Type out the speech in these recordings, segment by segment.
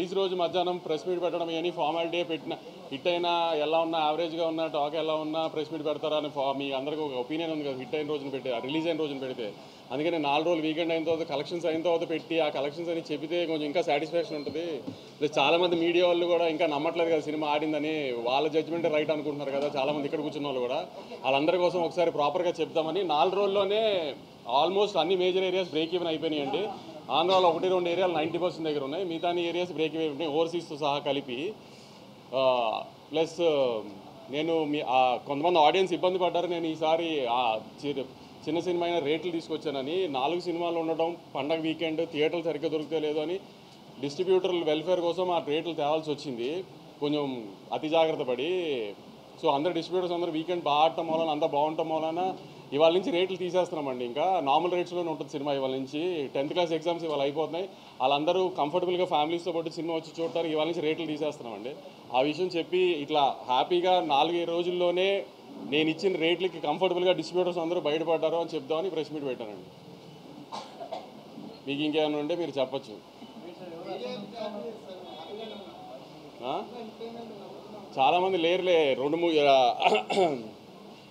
Release రోజు మధ్యాహ్నం press meet పెట్టడం అని ఫార్మాలిటీ పెట్టిన హిట్ అయినా ఎలా ఉన్నా యావరేజ్గా ఉన్నా టాక్ ఎలా ఉన్నా ప్రెస్ మీట్ పెడతారని మీ అందరికీ ఒక ఒపీనియన్ ఉంది కదా, హిట్ అయిన రోజున పెట్టి రిలీజ్ అయిన రోజున పెడితే. అందుకని 4 రోజులు వీకెండ్ అయిన తర్వాత కలెక్షన్స్ అయిన తర్వాత పెట్టి ఆ కలెక్షన్స్ అని చెబితే కొంచెం ఇంకా సాటిస్ఫాక్షన్ ఉంటుంది. ప్లస్ చాలామంది మీడియా వాళ్ళు కూడా ఇంకా నమ్మట్లేదు కదా సినిమా ఆడిందని, వాళ్ళ జడ్జ్మెంట్ రైట్ అనుకుంటున్నారు కదా చాలామంది ఇక్కడ కూర్చున్న వాళ్ళు కూడా. వాళ్ళందరి కోసం ఒకసారి ప్రాపర్గా చెప్తామని 4 రోజుల్లోనే ఆల్మోస్ట్ అన్ని మేజర్ ఏరియాస్ బ్రేక్ ఈవెన్ అయిపోయినాయండి. ఆంధ్రాలో 1-2 ఏరియాలు 90% దగ్గర ఉన్నాయి, మిగతా ఏరియాస్ బ్రేక్ ఈవెన్ ఉన్నాయి ఓవర్సీస్తో సహా కలిపి. ప్లస్ నేను కొంతమంది ఆడియన్స్ ఇబ్బంది పడ్డారు, నేను ఈసారి చిన్న సినిమా అయినా రేట్లు తీసుకొచ్చానని. 4 సినిమాలు ఉండడం, పండగ వీకెండ్, థియేటర్లు సరిగ్గా దొరికితే లేదు అని డిస్ట్రిబ్యూటర్ల వెల్ఫేర్ కోసం ఆ రేట్లు తేవాల్సి వచ్చింది కొంచెం అతి జాగ్రత్త పడి. సో అందరు డిస్ట్రిబ్యూటర్స్ అందరూ వీకెండ్ బాగా ఆడటం వలన అంతా బాగుండటం వలన ఇవాళ నుంచి రేట్లు తీసేస్తున్నామండి. ఇంకా నార్మల్ రేట్స్లోనే ఉంటుంది సినిమా ఇవాళ నుంచి. 10th క్లాస్ ఎగ్జామ్స్ ఇవాళ అయిపోతున్నాయి, వాళ్ళందరూ కంఫర్టబుల్గా ఫ్యామిలీస్తో పాటు సినిమా వచ్చి చూడటానికి ఇవాళ నుంచి రేట్లు తీసేస్తున్నామండి. ఆ విషయం చెప్పి ఇట్లా హ్యాపీగా 4 రోజుల్లోనే నేను ఇచ్చిన రేట్లకి కంఫర్టబుల్గా డిస్ట్రిబ్యూటర్స్ అందరూ బయటపడ్డారు అని చెప్దామని ప్రెస్ మీట్ పెట్టానండి. మీకు ఇంకేమైనా ఉంటే మీరు చెప్పచ్చు. చాలామంది లేరులే, 2-3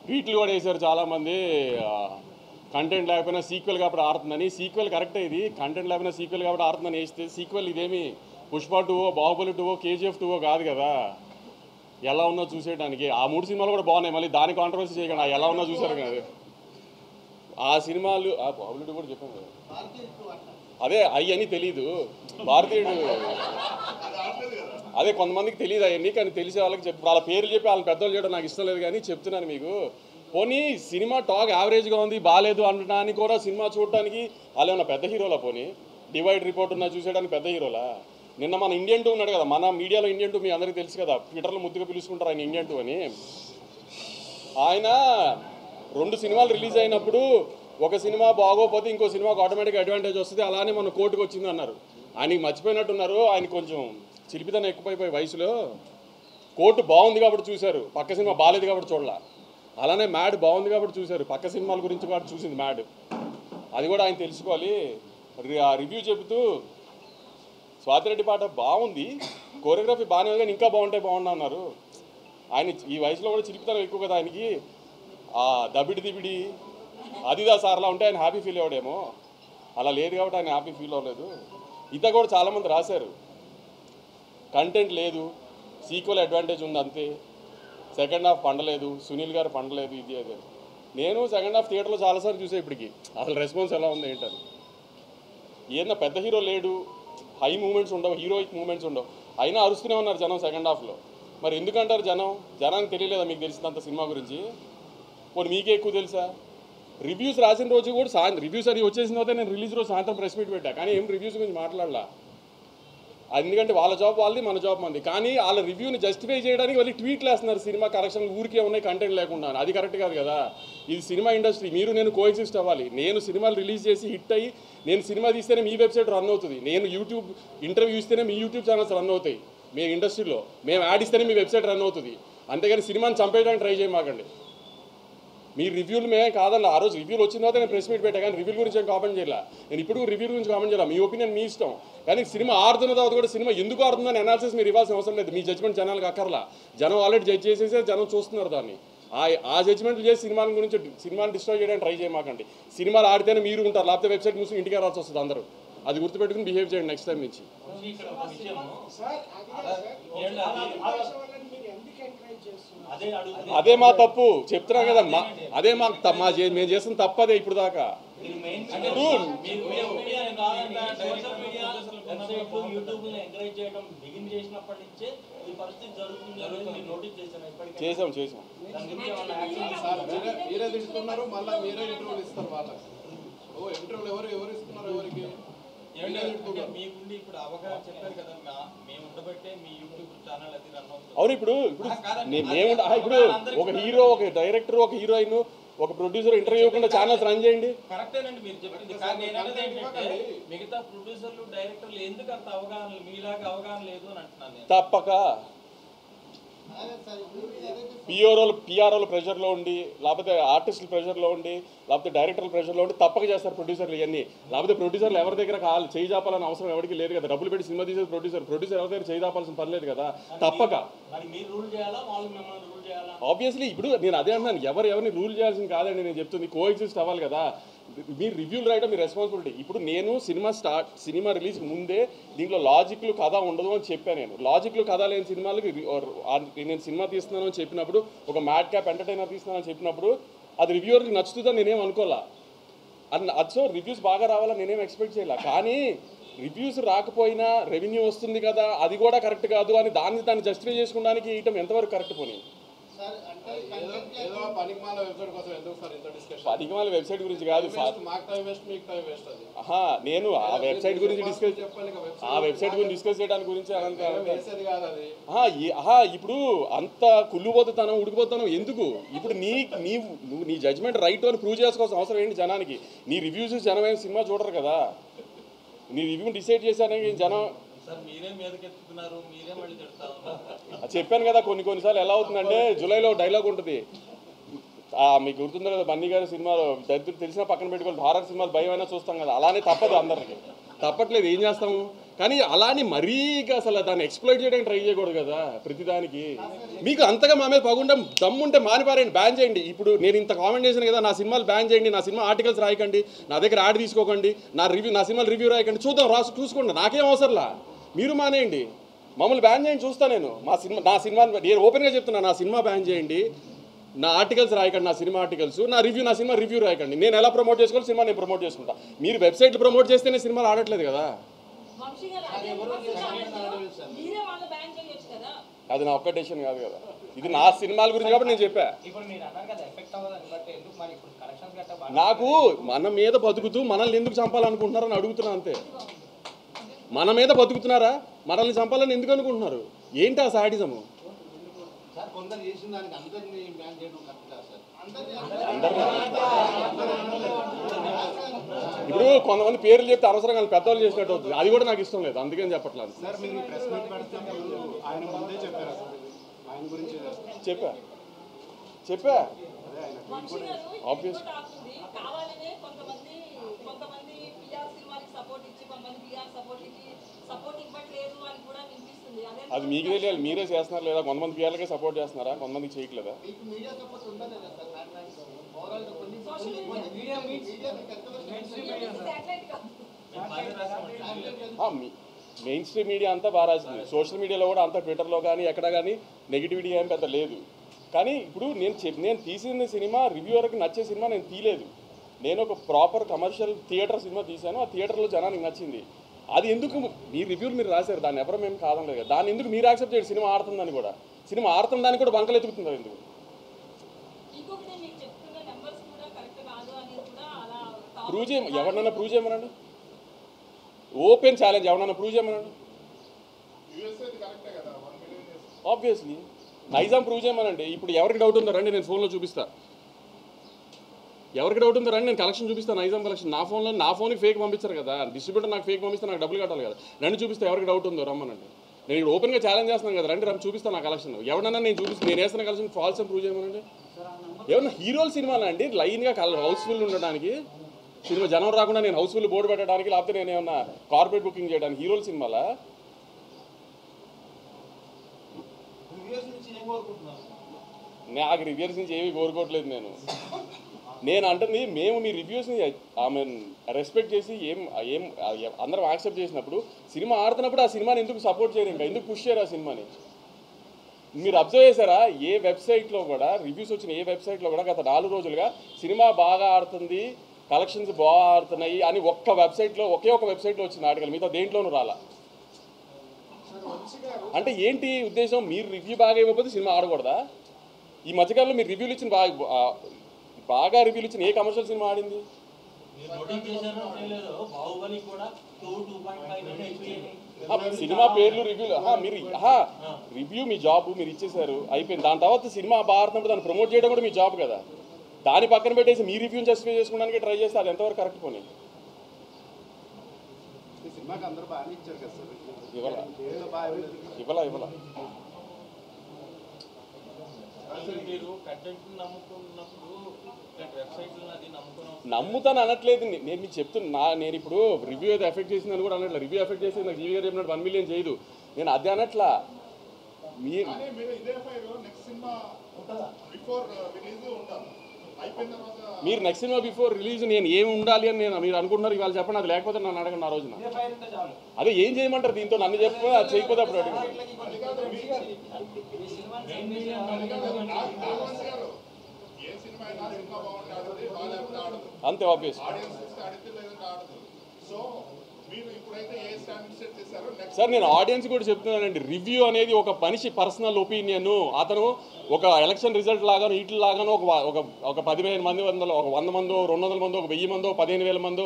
ట్వీట్లు కూడా వేశారు చాలామంది. కంటెంట్ లేకపోయినా సీక్వెల్ కాబట్టి ఆడుతుందని. సీక్వెల్ కరెక్టే, ఇది కంటెంట్ లేకపోయినా సీక్వెల్ కాబట్టి ఆడుతుందని వేస్తే సీక్వెల్ ఇదేమి పుష్ప 2, బాహుబలి 2, KGF 2 కాదు కదా. ఎలా ఉన్నా చూసేయడానికి ఆ 3 సినిమాలు కూడా బాగున్నాయి, మళ్ళీ దాని కాంట్రవర్సీ చేయకుండా ఎలా ఉన్నా చూసారు కదా ఆ సినిమాలు. బాహుబలి 2 కూడా చెప్పాను కదా, అదే అయ్యని తెలీదు భారతీయుడు, అదే కొంతమందికి తెలియదు అవన్నీ, కానీ తెలిసే వాళ్ళకి చెప్పి వాళ్ళ పేర్లు చెప్పి వాళ్ళని పెద్దలు చేయడం నాకు ఇష్టం లేదు. కానీ చెప్తున్నాను మీకు, పోనీ సినిమా టాక్ యావరేజ్గా ఉంది బాగాలేదు అనడానికి కూడా సినిమా చూడటానికి వాళ్ళు ఏమన్నా పెద్ద హీరోలా? పోనీ డివైడ్ రిపోర్ట్ ఉన్నా చూసేయడానికి పెద్ద హీరోలా? నిన్న మన ఇండియన్ 2 ఉన్నాడు కదా, మన మీడియాలో ఇండియన్ 2 మీ అందరికీ తెలుసు కదా, ట్విట్టర్లో ముద్దుగా పిలుచుకుంటారు ఆయన ఇండియన్ 2 అని. ఆయన 2 సినిమాలు రిలీజ్ అయినప్పుడు ఒక సినిమా బాగోపోతే ఇంకో సినిమాకు ఆటోమేటిక్ అడ్వాంటేజ్ వస్తుంది, అలానే మన కోర్టుకు వచ్చింది అన్నారు. ఆయనకి మర్చిపోయినట్టున్నారు, ఆయన కొంచెం చిలిపితనం ఎక్కువైపోయి వయసులో. కోర్టు బాగుంది కాబట్టి చూశారు, పక్క సినిమా బాగాలేదు కాబట్టి చూడాల. అలానే మ్యాడ్ బాగుంది కాబట్టి చూశారు, పక్క సినిమాల గురించి కాబట్టి చూసింది మ్యాడ్. అది కూడా ఆయన తెలుసుకోవాలి. రివ్యూ చెబుతూ స్వాతిరెడ్డి పాట బాగుంది, కోరియోగ్రఫీ బాగానే ఉంది కానీ ఇంకా బాగుంటే అన్నారు. ఆయన ఈ వయసులో కూడా చిలిపితనం ఎక్కువ కదా ఆయనకి. దబిడి దిబిడి అదిదా సార్లా ఉంటే ఆయన హ్యాపీ ఫీల్ అవ్వడేమో, అలా లేదు కాబట్టి ఆయన హ్యాపీ ఫీల్ అవ్వలేదు. ఇత కూడా చాలామంది రాశారు, కంటెంట్ లేదు, సీక్వెల్ అడ్వాంటేజ్ ఉంది అంతే, సెకండ్ హాఫ్ పండలేదు, సునీల్ గారు పండలేదు, ఇది అదే. నేను సెకండ్ హాఫ్ థియేటర్లో చాలాసార్లు చూసే ఇప్పటికి అసలు రెస్పాన్స్ ఎలా ఉంది ఏంటని. ఏదన్నా పెద్ద హీరో లేడు, హై మూమెంట్స్ ఉండవు, హీరోయిక్ మూమెంట్స్ ఉండవు, అయినా అరుస్తూనే ఉన్నారు జనం సెకండ్ హాఫ్లో. మరి ఎందుకంటారు జనానికి తెలియలేదా మీకు తెలిసినంత సినిమా గురించి? పోనీ మీకే ఎక్కువ తెలుసా? రివ్యూస్ రాసిన రోజు కూడా రివ్యూస్ అది వచ్చేసిన తర్వాత నేను రిలీజ్ రోజు సాయంత్రం ప్రెస్ మీట్ పెట్టా, కానీ ఏం రివ్యూస్ గురించి మాట్లాడలా. ఎందుకంటే వాళ్ళ జాబ్ వాళ్ళది, మన జాబ్ మంది. కానీ వాళ్ళ రివ్యూని జస్టిఫై చేయడానికి వాళ్ళు ట్వీట్లు వేస్తున్నారు, సినిమా కరెక్షన్ ఊరికే ఉన్నాయి కంటెంట్ లేకుండా. అది కరెక్ట్ కాదు కదా. ఇది సినిమా ఇండస్ట్రీ, మీరు నేను కోఎగ్జిస్ట్ అవ్వాలి. నేను సినిమాలు రిలీజ్ చేసి హిట్ అయ్యి నేను సినిమా తీస్తేనే మీ వెబ్సైట్ రన్ అవుతుంది, నేను యూట్యూబ్ ఇంటర్వ్యూ ఇస్తేనే మీ యూట్యూబ్ ఛానల్స్ రన్ అవుతాయి, మీ ఇండస్ట్రీలో మేము యాడ్ ఇస్తేనే మీ వెబ్సైట్ రన్ అవుతుంది. అంతేగాని సినిమాని చంపేయడానికి ట్రై చేయమాకండి. మీ రివ్యూలు మేమే కాదన్న, ఆ రోజు రివ్యూలు వచ్చిన తర్వాత నేను ప్రెస్ మీట్ పెట్టా, కానీ రివ్యూల గురించి ఏం కామెంట్ చేయాలి. నేను ఇప్పుడు రివ్యూ గురించి కామెంట్ చేయాలి, మీ ఒపీనియన్ మీ ఇష్టం. కానీ సినిమా ఆడుతున్న తర్వాత కూడా సినిమా ఎందుకు ఆడుతుందని అనాలిసిస్ మీరు ఇవ్వాల్సిన అవసరం లేదు. మీ జడ్జ్మెంట్ జనాలకు అక్కర్లా, జనం ఆల్రెడీ జడ్జ్ చేసేసే జనం చూస్తున్నారు దాన్ని. ఆ జడ్జ్మెంట్లు చేసి సినిమాల గురించి సినిమాని డిస్ట్రాయ్ చేయడానికి ట్రై చేయమాకండి. సినిమాలు ఆడితేనే మీరు ఉంటారు, లేకపోతే వెబ్సైట్ మూసి ఇంటికి రావాల్సి వస్తుంది అందరూ. అది గుర్తుపెట్టుకుని బిహేవ్ చేయండి నెక్స్ట్ టైం నుంచి. అదే మా తప్పు చెప్తున్నాం కదా, అదే మేము చేసిన తప్పు అదే ఇప్పుడు దాకా. చేసాం అవును. ఇప్పుడు ఒక హీరో, ఒక డైరెక్టర్, ఒక హీరోయిన్, ఒక ప్రొడ్యూసర్ ఇంటర్వ్యూ ఇవ్వకుండా ఛానల్స్ రన్ చేయండి. కరెక్టేనండి మీరు చెప్పింది. కానీ నేను అనేది ఏంటంటే మిగతా ప్రొడ్యూసర్లు డైరెక్టర్లు ఎందుకు అంత అవగాహన మీలాగా అవగాహన లేదు అని అంటున్నాను. తప్పక పిఆర్ఓల ప్రెషర్లో ఉండి, లేకపోతే ఆర్టిస్టుల ప్రెషర్లో ఉండి, లేకపోతే డైరెక్టర్ల ప్రెషర్లో ఉండి తప్పక చేస్తారు ప్రొడ్యూసర్లు ఇవన్నీ. లేకపోతే ప్రొడ్యూసర్లు ఎవరి దగ్గర చేయి చాపాలని అవసరం ఎవరికి లేదు కదా. డబ్బులు పెట్టి సినిమా తీసేది ప్రొడ్యూసర్ ఎవరి దగ్గర చేయి చాపాల్సిన పని లేదు కదా. తప్పక ఆబ్వియస్లీ ఇప్పుడు నేను అదే అంటున్నాను, ఎవరిని రూల్ చేయాల్సింది కాదండి. నేను చెప్తుంది కోఎగ్జిస్ట్ అవ్వాలి కదా. మీరు రివ్యూలు రాయడం మీ రెస్పాన్సిబిలిటీ. ఇప్పుడు నేను సినిమా రిలీజ్ ముందే దీంట్లో లాజిక్లు కథ ఉండదు అని చెప్పాను. నేను లాజిక్లు కథ లేని సినిమాలకి నేను సినిమా తీస్తున్నాను అని చెప్పినప్పుడు, ఒక మ్యాడ్ క్యాప్ ఎంటర్టైనర్ తీస్తున్నాను అని చెప్పినప్పుడు అది రివ్యూవర్కి నచ్చుతుందని నేనేం అనుకోవాలా. అది సో రివ్యూస్ బాగా రావాలని నేనేం ఎక్స్పెక్ట్ చేయాల. కానీ రివ్యూస్ రాకపోయినా రెవెన్యూ వస్తుంది కదా, అది కూడా కరెక్ట్ కాదు అని దాన్ని జస్టిఫై చేసుకోవడానికి ఇయటం ఎంతవరకు కరెక్ట్ పోనీ. పనికిమాల వెబ్సైట్ గురించి కాదు, నేను ఆ వెబ్సైట్ గురించి డిస్కస్ చేయడానికి గురించి ఇప్పుడు అంత కుళ్ళుపోతాను ఉడికిపోతాను ఎందుకు. ఇప్పుడు నువ్వు నీ జడ్జ్మెంట్ రైట్ అని ప్రూవ్ చేసుకోవాల్సిన అవసరం ఏంటి జనానికి. నీ రివ్యూస్ జనమైన సినిమా చూడరు కదా. నీ రివ్యూ డిసైడ్ చేశానికి జనం చెప్పాను కదా. కొన్నిసార్లు ఎలా అవుతుందంటే, జూలైలో డైలాగ్ ఉంటుంది, మీకు గుర్తుందో కదా, బన్నీ గారి సినిమాలో దరిద్రులు తెలిసినా పక్కన పెట్టుకోవాలి, హారర్ సినిమాలు భయం అయినా చూస్తాం కదా. అలానే తప్పదు, అందరికి తప్పట్లేదు, ఏం చేస్తాము. కానీ అలానే మరీ అసలు దాన్ని ఎక్స్ప్లోయిట్ చేయడానికి ట్రై చేయకూడదు కదా ప్రతిదానికి. మీకు అంతగా మా మీద పగుండం దమ్ముంటే మానిపారండి, బ్యాన్ చేయండి. ఇప్పుడు నేను ఇంత కామెంట్ చేశాను కదా, నా సినిమాలు బ్యాన్ చేయండి, నా సినిమా ఆర్టికల్స్ రాయకండి, నా దగ్గర యాడ్ తీసుకోకండి, నా సినిమాలు రివ్యూ రాయకండి, చూసుకోండి, నాకేం అవసరంలా. మీరు మానేయండి, మమ్మల్ని బ్యాన్ చేయండి, చూస్తా నేను. నా సినిమా నేను ఓపెన్గా చెప్తున్నా, నా సినిమా బ్యాన్ చేయండి, నా ఆర్టికల్స్ రాయకండి, నా సినిమా ఆర్టికల్స్, నా సినిమా రివ్యూ రాయకండి. నేను ఎలా ప్రమోట్ చేసుకోవాలి, సినిమా నేను ప్రమోట్ చేసుకుంటా. మీరు వెబ్సైట్లు ప్రమోట్ చేస్తేనే సినిమాలు ఆడట్లేదు కదా. అది నా ఒక్క డెసిషన్ కాదు కదా, ఇది నా సినిమాల గురించి కాబట్టి నేను చెప్పా. నాకు మన మీద బతుకుతూ మనల్ని ఎందుకు చంపాలనుకుంటున్నారని అడుగుతున్నా అంతే. మన మీద బతుకుతున్నారా, మనల్ని చంపాలని ఎందుకు అనుకుంటున్నారు, ఏంటి ఆ సాడిజము. ఇప్పుడు కొంతమంది పేర్లు చెప్తే అనవసరంగా పెద్దవాళ్ళు చేసినట్టు అవుతుంది, అది కూడా నాకు ఇష్టం లేదు, అందుకని చెప్పట్లేదు. చెప్పా ఆబ్వియస్. అది మీకు తెలియాలి, మీరే చేస్తున్నారు లేదా, కొంతమంది పిఆర్లకే సపోర్ట్ చేస్తున్నారా, కొంతమందికి చేయట్లేదా. మెయిన్ స్ట్రీమ్ మీడియా అంతా బాగా రాసింది, సోషల్ మీడియాలో కూడా అంతా, ట్విట్టర్లో కానీ ఎక్కడ కానీ నెగిటివిటీ ఏం పెద్ద లేదు. కానీ ఇప్పుడు నేను తీసిన సినిమా రివ్యూవర్కి నచ్చే సినిమా నేను తీయలేదు. నేను ఒక ప్రాపర్ కమర్షియల్ థియేటర్ సినిమా తీశాను, ఆ థియేటర్లో జనానికి నచ్చింది. అది ఎందుకు మీ రివ్యూలు మీరు రాశారు, దాన్ని ఎవరో మేము కాదనలేదు కదా. దాన్ని ఎందుకు మీరు యాక్సెప్ట్ చేయండి, సినిమా ఆడుతుందని కూడా, సినిమా ఆడుతుందని కూడా బంకలు ఎత్తుకుతున్నారు ఎందుకు. ప్రూవ్ చేయమని ఎవరినైనా ప్రూవ్ చేయమనండి, ఓపెన్ ఛాలెంజ్ ఎవరన్నా ప్రూవ్ చేయమనండి. ఆబ్వియస్లీ నైజాం ప్రూవ్ చేయమనండి. ఇప్పుడు ఎవరికి డౌట్ ఉందో రండి, నేను ఫోన్లో చూపిస్తా. ఎవరికి డౌట్ ఉందో రండి, నేను కలెక్షన్ చూపిస్తాను, నైజాం కలెక్షన్. నా ఫోన్కి ఫేక్ పంపించారు కదా, డిస్ట్రిబ్యూటర్ నాకు ఫేక్ పంపిస్తే నాకు డబ్బులు కట్టాలి కదా. రండి చూపిస్తే ఎవరికి డౌట్ ఉందో రమ్మనండి. నేను ఇక్కడ ఓపెన్గా ఛాలెంజ్ చేస్తున్నాను కదా, రండి చూపిస్తాను నా కలెక్షన్. ఎవరన్నా నేను చూపిస్తాను, నేను వేస్తున్న కలెక్షన్ ఫాల్స్ అని ప్రూవ్ చేయమనండి. ఏమన్నా హీరోల సినిమాలు అండి లైన్గా హౌస్ఫుల్ ఉండడానికి, సినిమా జనం రాకుండా నేను హౌస్ఫుల్ బోర్డు పెట్టడానికి, లేకపోతే నేను ఏమన్నా కార్పొరేట్ బుకింగ్ చేయడానికి హీరోల సినిమాలా. నాకు రివ్యూస్ నుంచి ఏమీ కోరుకోవట్లేదు. నేను అంటుంది, మేము మీ రివ్యూస్ని రెస్పెక్ట్ చేసి అందరం యాక్సెప్ట్ చేసినప్పుడు, సినిమా ఆడుతున్నప్పుడు ఆ సినిమాని ఎందుకు సపోర్ట్ చేయరు, ఇంకా ఎందుకు పుష్ చేయరు ఆ సినిమాని. మీరు అబ్జర్వ్ చేశారా, ఏ వెబ్సైట్లో కూడా రివ్యూస్ వచ్చిన ఏ వెబ్సైట్లో కూడా గత 4 రోజులుగా సినిమా బాగా ఆడుతుంది, కలెక్షన్స్ బాగా ఆడుతున్నాయి అని ఒకే ఒక వెబ్సైట్లో వచ్చింది ఆర్టికల్, మిగతా దేంట్లోనూ రాలా. అంటే ఏంటి ఉద్దేశం, మీరు రివ్యూ బాగా ఇవ్వకపోతే సినిమా ఆడకూడదా. ఈ మధ్యకాలంలో మీరు రివ్యూలు ఇచ్చిన బాగా రివ్యూలు ఇచ్చిన ఏ కమర్షియల్ సినిమా ఆడింది. సినిమా పేర్లు రివ్యూలు, మీరు రివ్యూ మీ జాబ్, మీరు ఇచ్చేసారు, అయిపోయింది. దాని తర్వాత సినిమా బాగా ఆడుతున్నప్పుడు దాన్ని ప్రమోట్ చేయడం కూడా మీ జాబ్ కదా. దాని పక్కన పెట్టేసి మీ రివ్యూని జస్టిఫై చేసుకోవడానికి ట్రై చేస్తే అది ఎంతవరకు కరెక్ట్ పోనీ. ఇవ్వాల మీరు కంటెంట్ నమ్ముకున్నప్పుడు వెబ్సైట్లో అది నమ్ముతాను అనట్లేదు. నేను మీకు చెప్తున్నా, నేను ఇప్పుడు రివ్యూ అయితే ఎఫెక్ట్ చేసిందని కూడా అనట్లేదు. రివ్యూ ఎఫెక్ట్ చేసి నాకు జీవి గారు చెప్పినట్టు 1 మిలియన్ చేయదు. నేను అదే అనట్లా. మీరు నెక్స్ట్ సినిమా బిఫోర్ రిలీజ్ నేను ఏమి ఉండాలి అని మీరు అనుకుంటున్నారు. ఇవాళ చెప్పండి, అది లేకపోతే నన్ను అడగండి ఆ రోజున. అదే ఏం చేయమంటారు దీంతో? నన్ను చెప్పి అది చేయకపోతే అప్పుడు అడిగి అంతే ఆబ్వియస్. సార్ నేను ఆడియన్స్ కూడా చెప్తున్నానండి, రివ్యూ అనేది ఒక మనిషి పర్సనల్ ఒపీనియన్. అతను ఒక ఎలక్షన్ రిజల్ట్ లాగాను వీటి లాగాను ఒక 15 మంది, ఒక 100 మందో, 200 మందో, ఒక 1000 మందో, 15,000 మందో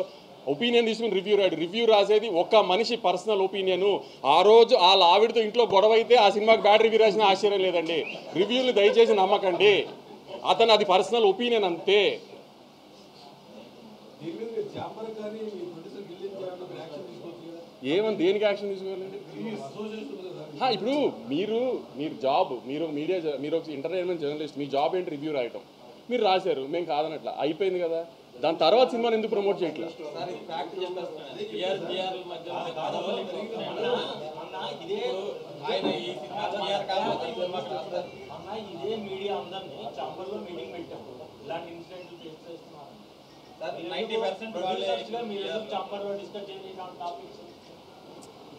ఒపీనియన్ తీసుకుని రివ్యూ రాడు. రివ్యూ రాసేది ఒక మనిషి పర్సనల్ ఒపీనియన్. ఆ రోజు వాళ్ళ ఆవిడతో ఇంట్లో గొడవ అయితే ఆ సినిమాకి బ్యాడ్ రివ్యూ రాసిన ఆశ్చర్యం లేదండి. రివ్యూలు దయచేసి నమ్మకండి. అతను అది పర్సనల్ ఒపీనియన్ అంతే. ఏమని దేనికి యాక్షన్ తీసుకోవాలండి? ఇప్పుడు మీరు జాబ్, మీరు మీడియా, మీరు ఒక ఎంటర్టైన్మెంట్ జర్నలిస్ట్, మీ జాబ్ ఏంటి? రివ్యూ రాయటం. మీరు రాశారు, మేము కాదనట్లా, అయిపోయింది కదా. దాని తర్వాత సినిమాని ఎందుకు ప్రమోట్ చేయట్లేదు?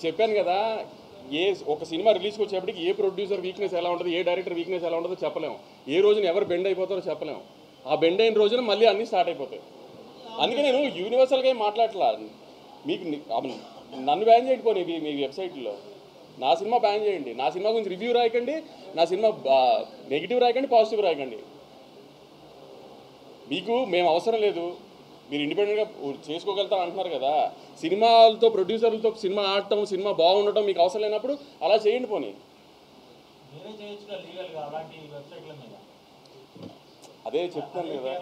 చెప్పాను కదా, ఒక సినిమా రిలీజ్కి వచ్చేప్పటికి ఏ ప్రొడ్యూసర్ వీక్నెస్ ఎలా ఉంటుంది, ఏ డైరెక్టర్ వీక్నెస్ ఎలా ఉంటుందో చెప్పలేము. ఏ రోజున ఎవరు బెండ్ అయిపోతారో చెప్పలేము. ఆ బెండ్ అయిన రోజున మళ్ళీ అన్నీ స్టార్ట్ అయిపోతాయి. అందుకే నేను యూనివర్సల్గా ఏం మాట్లాడట్లా. మీకు నన్ను బ్యాన్ చేయండి పోనీ మీ వెబ్సైట్లో. నా సినిమా బ్యాన్ చేయండి. నా సినిమా గురించి రివ్యూ రాయకండి, నా సినిమా నెగిటివ్ రాయకండి, పాజిటివ్ రాయకండి. మీకు మేము అవసరం లేదు. మీరు ఇండిపెండెంట్గా చేసుకోగలుగుతారు అంటున్నారు కదా. సినిమాలతో, ప్రొడ్యూసర్లతో సినిమా ఆడటం, సినిమా బాగుండటం మీకు అవసరం లేనప్పుడు అలా చేయండి పోనీ. అదే చెప్తాను కదా.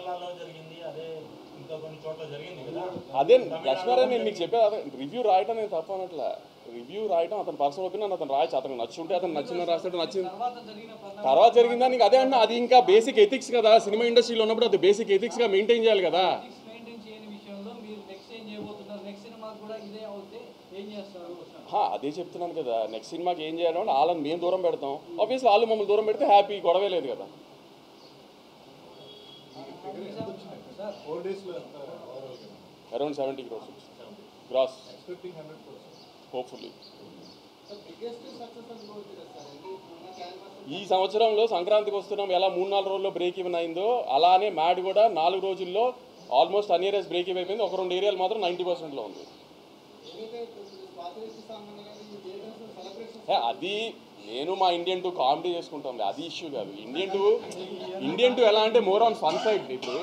అదే లక్ష్మారావు, నేను మీకు చెప్పేది అదే. రివ్యూ రాయటం నేను తప్ప అనట్లా. రివ్యూ రాయటం అతను పర్సనల్ ఒపీనియన్, అతను రాయచ్చు. అతను నచ్చుంటే అతను నచ్చిందని రాస్తాడు, నచ్చింది తర్వాత జరిగిందా నీకు అదే అన్న. అది ఇంకా బేసిక్ ఎథిక్స్ కదా. సినిమా ఇండస్ట్రీలో ఉన్నప్పుడు అది బేసిక్ ఎథిక్స్గా మెయింటైన్ చేయాలి కదా. అదే చెప్తున్నాను కదా. నెక్స్ట్ సినిమాకి ఏం చేయాలంటే వాళ్ళని మేము దూరం పెడతాం. ఆబ్వియస్లీ వాళ్ళు మమ్మల్ని దూరం పెడితే హ్యాపీ, గొడవే లేదు కదా. Around 70 crores gross, hopefully. ఈ సంవత్సరంలో సంక్రాంతికి వస్తున్నాం, ఎలా 3-4 రోజుల్లో బ్రేక్ ఈవెన్ అయిందో అలానే మ్యాడ్ కూడా 4 రోజుల్లో ఆల్మోస్ట్ అన్ని ఏరియాస్ బ్రేక్ ఈవెన్ అయిపోయింది. ఒక 2 ఏరియాలు మాత్రం 90%లో ఉంది. అది నేను మా ఇండియన్ 2 కామెడీ చేసుకుంటాం, అది ఇష్యూ కాదు. ఇండియన్ 2 ఎలా అంటే మోర్ ఆన్ ఫన్ సైడ్. ఇప్పుడు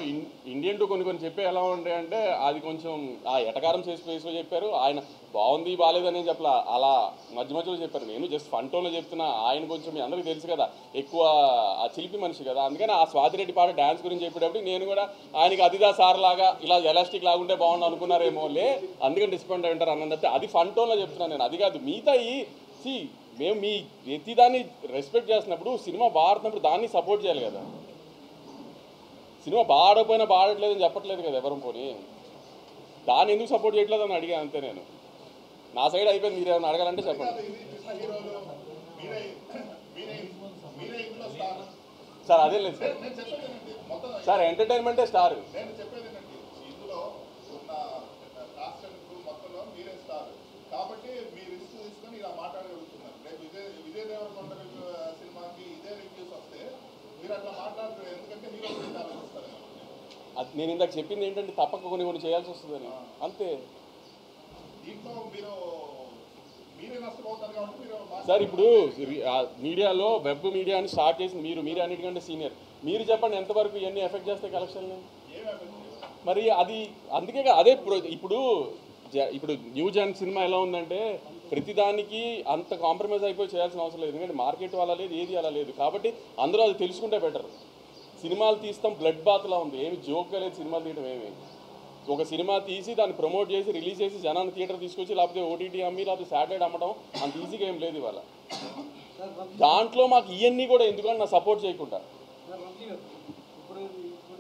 ఇండియన్ 2 కొన్ని చెప్పే ఎలా ఉంటాయి అంటే అది కొంచెం ఆ ఎటకారం చేసి చెప్పారు. ఆయన బాగుంది బాగాలేదని చెప్పలా, అలా మధ్యలో చెప్పారు. నేను జస్ట్ ఫన్ టోన్లో చెప్తున్నా. ఆయన కొంచెం మీ అందరికీ తెలుసు కదా, ఎక్కువ ఆ చిలిపి మనిషి కదా. అందుకని ఆ స్వాతిరెడ్డి పాట డ్యాన్స్ గురించి చెప్పేటప్పుడు నేను కూడా ఆయనకి అదిదా సార్ లాగా ఇలా ఎలాస్టిక్ లాగుంటే బాగుండు అనుకున్నారేమో అందుకని డిస్పాయింట్ అయి ఉంటారు అన్నది. అది ఫన్ టోన్లో చెప్తున్నాను నేను, అది కాదు. మిగతా మేము మీ ప్రతిదాన్ని రెస్పెక్ట్ చేస్తున్నప్పుడు, సినిమా బాడుతున్నప్పుడు దాన్ని సపోర్ట్ చేయాలి కదా. సినిమా బాడకపోయినా బాడట్లేదని చెప్పట్లేదు కదా ఎవరు పోనీ. దాన్ని ఎందుకు సపోర్ట్ చేయట్లేదు అని అడిగా అంతే. నేను నా సైడ్ అయిపోయింది, మీరు ఏమైనా అడగాలంటే చెప్పండి సార్. అదే లేదు సార్, ఎంటర్టైన్మెంటే స్టార్. కాబట్టి మీరు రిస్క్ తీసుకొని ఇలా మాట్లాడగలుగుతున్నారు. రేపు విజయ్ దేవరకొండ సినిమాకి ఇదే రివ్యూస్ వస్తే మీరు అట్లా మాట్లాడరు, ఎందుకంటే మీరు ఆలోచిస్తారు. అది నేను ఇందాక చెప్పింది ఏంటంటే తప్పక కొన్ని చేయాల్సి వస్తుందని అంతే. దీంట్లో మీరే నష్టపోతారు కాబట్టి మీరు సార్. ఇప్పుడు మీడియాలో వెబ్ మీడియాని స్టార్ట్ చేసింది మీరు అన్నిటికంటే సీనియర్. మీరు చెప్పండి ఎంతవరకు ఇవన్నీ ఎఫెక్ట్ చేస్తాయి కలెక్షన్ని? మరి అది అందుకే అదే ఇప్పుడు న్యూ జన్ సినిమా ఎలా ఉందంటే ప్రతిదానికి అంత కాంప్రమైజ్ అయిపోయి చేయాల్సిన అవసరం లేదు. ఎందుకంటే మార్కెట్ అలా లేదు, ఏది అలా లేదు. కాబట్టి అందరూ అది తెలుసుకుంటే బెటర్. సినిమాలు తీస్తాం బ్లడ్ బాత్లా ఉంది, ఏమి జోక్గా లేదు సినిమాలు తీయడం. ఒక సినిమా తీసి దాన్ని ప్రమోట్ చేసి రిలీజ్ చేసి జనాన్ని థియేటర్ తీసుకొచ్చి లేకపోతే ఓటీటీ అమ్మి లేకపోతే శాటిలైట్ అమ్మడం అంత ఈజీగా ఏం లేదు ఇవాళ. దాంట్లో మాకు ఇవన్నీ కూడా ఎందుకంటే నా సపోర్ట్ చేయకుండా ఇప్పుడు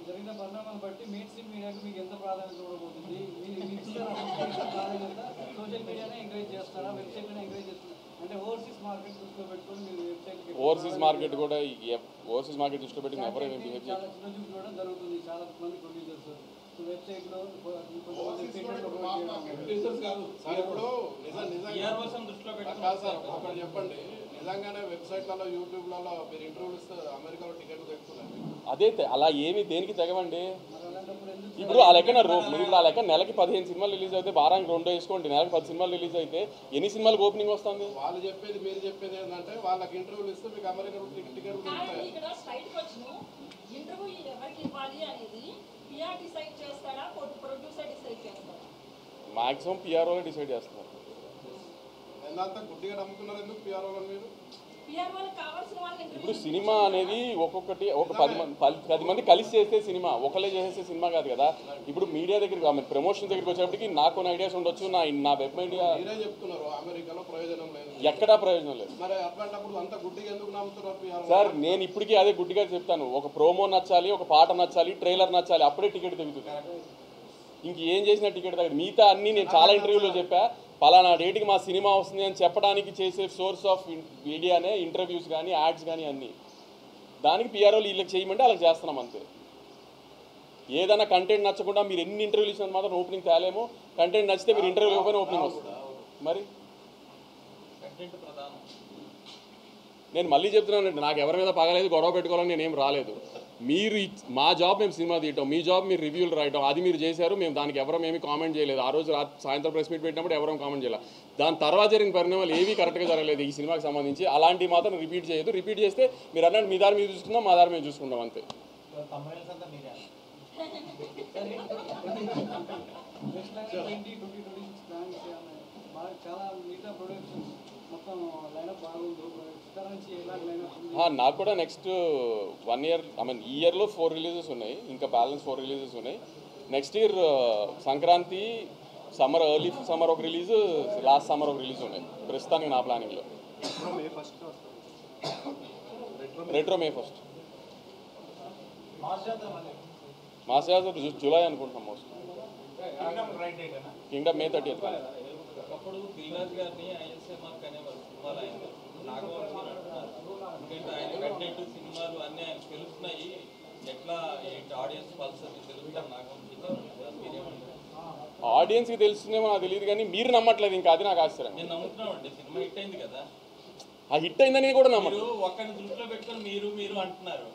జరిగిన పరిణామాలను బట్టి మెయిన్ స్ట్రీమ్ మీడియాకి మీకు ఎంత ప్రాధాన్యత ఇవ్వబోతుంది? ప్రాధాన్యత సోషల్ మీడియానే ఎంకరేజ్ చేస్తారా, వెబ్సైట్లోనే ఎంకరేజ్ చేస్తారా? అంటే ఓవర్సీస్ మార్కెట్ దృష్టిలో పెట్టుకొని మీరు వెబ్సైట్ ఓవర్సీస్ మార్కెట్ కూడా ఓవర్సీస్ మార్కెట్ దృష్టిలో పెట్టి ఎవరు చాలా చిన్న చూపు చూడడం జరుగుతుంది చాలా మంది ప్రొడ్యూసర్స్ వెబ్సైట్లో ఒకటి చెప్పండి, నిజంగానే వెబ్సైట్లలో యూట్యూబ్లలో మీరు ఇంటర్వ్యూలు ఇస్తే అమెరికాలో టికెట్లు తెచ్చుకున్నారు. అదే అలా ఏమి దేనికి తెగవండి. ఇప్పుడు ఆ లెక్కన ఇప్పుడు ఆ లెక్క నెలకి 15 సినిమాలు రిలీజ్ అయితే వారానికి 2 వేసుకోండి, నెలకి 10 సినిమాలు రిలీజ్ అయితే ఎన్ని సినిమాలకు ఓపెనింగ్ వస్తుంది? వాళ్ళు చెప్పేది మీరు చెప్పేది ఏంటంటే వాళ్ళకి ఇంటర్వ్యూలు ఇస్తే మీకు అమెరికా టికెట్లు మాక్సిమం పిఆర్ఓ డిసైడ్ చేస్తున్నారు. ఎంతంతా గుడ్డిగా నమ్ముతున్నారు ఎందుకు పిఆర్ఓ మీరు? ఇప్పుడు సినిమా అనేది ఒక్కొక్కటి ఒక 10 మంది కలిసి చేస్తే సినిమా, ఒకళ్ళే చేసే సినిమా కాదు కదా. ఇప్పుడు మీడియా దగ్గరికి ప్రమోషన్ దగ్గరికి వచ్చేప్పటికి నాకు కొన్ని ఐడియాస్ ఉండొచ్చు, నా వెబ్ మీడియా మీరే చెప్తున్నారు అమెరికాలో ప్రయోజనం లేదు, ఎక్కడా ప్రయోజనం లేదు. మరి అట్లాంటప్పుడు అంత గుడ్డిగా ఎందుకు నమ్ముతున్నారు? సార్ నేను ఇప్పటికీ అదే గుడ్డిగా చెప్తాను, ఒక ప్రోమో నచ్చాలి, ఒక పాట నచ్చాలి, ట్రైలర్ నచ్చాలి, అప్పుడే టికెట్ తెగుతుంది. ఇంకేం చేసినా టికెట్ తగ్గదు. మిగతా అన్నీ నేను చాలా ఇంటర్వ్యూలో చెప్పా, పలానా డేట్కి మా సినిమా వస్తుంది అని చెప్పడానికి చేసే సోర్స్ ఆఫ్ మీడియానే ఇంటర్వ్యూస్ కానీ యాడ్స్ కానీ అన్నీ. దానికి పిఆర్ఓలు వీళ్ళకి చేయమంటే వాళ్ళకి చేస్తున్నాం అంతే. ఏదైనా కంటెంట్ నచ్చకుండా మీరు ఎన్ని ఇంటర్వ్యూలు ఇచ్చినంత మాత్రం ఓపెనింగ్ తేలేమో, కంటెంట్ నచ్చితే మీరు ఇంటర్వ్యూ ఇవ్వకపోయినా ఓపెనింగ్ వస్తుంది. మరి నేను మళ్ళీ చెప్తున్నానండి, నాకు ఎవరి మీద పగలేదు, గొడవ పెట్టుకోవాలని నేనేం రాలేదు. మీరు మా జాబ్ మేము సినిమా తీయటం, మీ జాబ్ మీరు రివ్యూలు రాయటం, అది మీరు చేశారు. మేము దానికి ఎవరం ఏమీ కామెంట్ చేయలేదు. ఆ రోజు సాయంత్రం ప్రెస్ మీట్ పెట్టినప్పుడు ఎవరం కామెంట్ చేయలేదు. దాని తర్వాత జరిగిన పరిణామాలు ఏవీ కరెక్ట్గా జరగలేదు ఈ సినిమాకి సంబంధించి. అలాంటివి మాత్రం రిపీట్ చేయదు. రిపీట్ చేస్తే మీరు అన్నట్టు మీ దారి మీరు చూసుకుందాం, మా దారి మేము చూసుకుంటాం అంతే. నాకు కూడా నెక్స్ట్ 1 ఇయర్ ఈ ఇయర్లో 4 రిలీజెస్ ఉన్నాయి, ఇంకా బ్యాలెన్స్ 4 రిలీజెస్ ఉన్నాయి. Next year Sankranti, summer, early summer ఒక రిలీజ్, లాస్ట్ సమ్మర్ ఒక రిలీజ్ ఉన్నాయి ప్రస్తుతానికి నా ప్లానింగ్లో. రెట్రో మే 1. మాస్ జాతర జూలై అనుకుంటున్నాం మోస్ట్. Kingdom May 30th. ఒకప్పుడు దిల్రాజ్ గారిని ఐఎస్ఎంఆర్ అనేవారు సినిమాలు ఆయన నాగవంశీ అంటున్నారు. ఎందుకంటే ఆయన పెట్టినట్టు సినిమాలు అన్నీ ఆయన తెలుస్తున్నాయి, ఎట్లా ఆడియన్స్ పల్స్ అది తెలుస్తాం నాగవంశీ. మీరేమంటారు? ఆడియన్స్కి తెలుస్తుందేమో నాకు తెలియదు, కానీ మీరు నమ్మట్లేదు. ఇంకా అది నాకు ఆశ్చర్యం. నేను నమ్ముతున్నామండి, సినిమా హిట్ అయింది కదా. ఆ హిట్ అయిందని కూడా నమ్మరు. ఒక్కడిని దృష్టిలో పెట్టుకొని మీరు అంటున్నారు.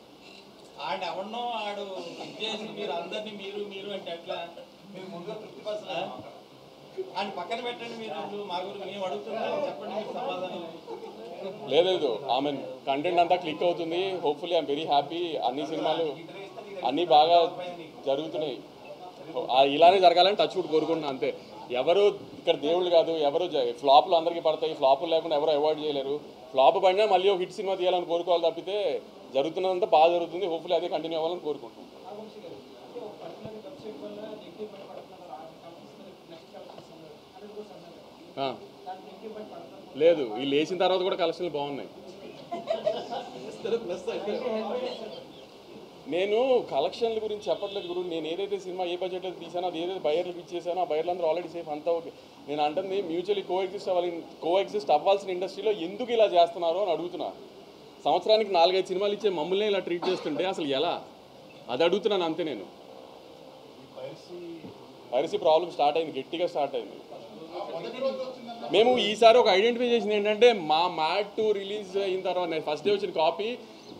ఆడ ఎవరినో ఆడు చేసి మీరు అందరినీ మీరు అంటే ఎట్లా? మీరు ముందుగా తృప్తిపరచాలి. ఆయన పక్కన పెట్టండి, మీరు మా గురించి మేము అడుగుతున్నాం, చెప్పండి మీకు సమాధానం. లేదు ఆమె కంటెంట్ అంతా క్లిక్ అవుతుంది. Hopefully I'm very happy. అన్ని సినిమాలు అన్నీ బాగా జరుగుతున్నాయి. ఇలానే జరగాలని టచ్ వుడ్ కోరుకుంటున్నాను అంతే. ఎవరు ఇక్కడ దేవుళ్ళు కాదు, ఎవరు ఫ్లాప్లు అందరికీ పడతాయి. ఫ్లాపులు లేకుండా ఎవరు అవాయిడ్ చేయలేరు. ఫ్లాప్ పడినా మళ్ళీ ఒక హిట్ సినిమా తీయాలని కోరుకోవాలి తప్పితే జరుగుతున్నదంతా బాగా జరుగుతుంది. హోప్ఫుల్లీ అదే కంటిన్యూ అవ్వాలని కోరుకుంటున్నాను. లేదు, వీళ్ళు వేసిన తర్వాత కూడా కలెక్షన్లు బాగున్నాయి. నేను కలెక్షన్ల గురించి చెప్పట్లేదు గురు. నేను ఏదైతే సినిమా ఏ బడ్జెట్లో తీసానో, అది ఏదైతే బయర్లకు ఇచ్చేసానో ఆ బయర్లందరూ ఆల్రెడీ సేఫ్, అంతా ఓకే. నేను అంటుంది మ్యూచువల్లీ కోఎగ్జిస్ట్ అవ్వాల్సిన ఇండస్ట్రీలో ఎందుకు ఇలా చేస్తున్నారు అని అడుగుతున్నా. సంవత్సరానికి 4-5 సినిమాలు ఇచ్చే మమ్మల్ని ఇలా ట్రీట్ చేస్తుంటే అసలు ఎలా, అది అడుగుతున్నాను అంతే. నేను పైరసీ ప్రాబ్లం స్టార్ట్ అయింది, గట్టిగా స్టార్ట్ అయింది. మేము ఈసారి ఒక ఐడెంటిఫై చేసింది ఏంటంటే, మా మ్యాడ్ 2 రిలీజ్ అయిన తర్వాత ఫస్ట్ డే వచ్చిన కాపీ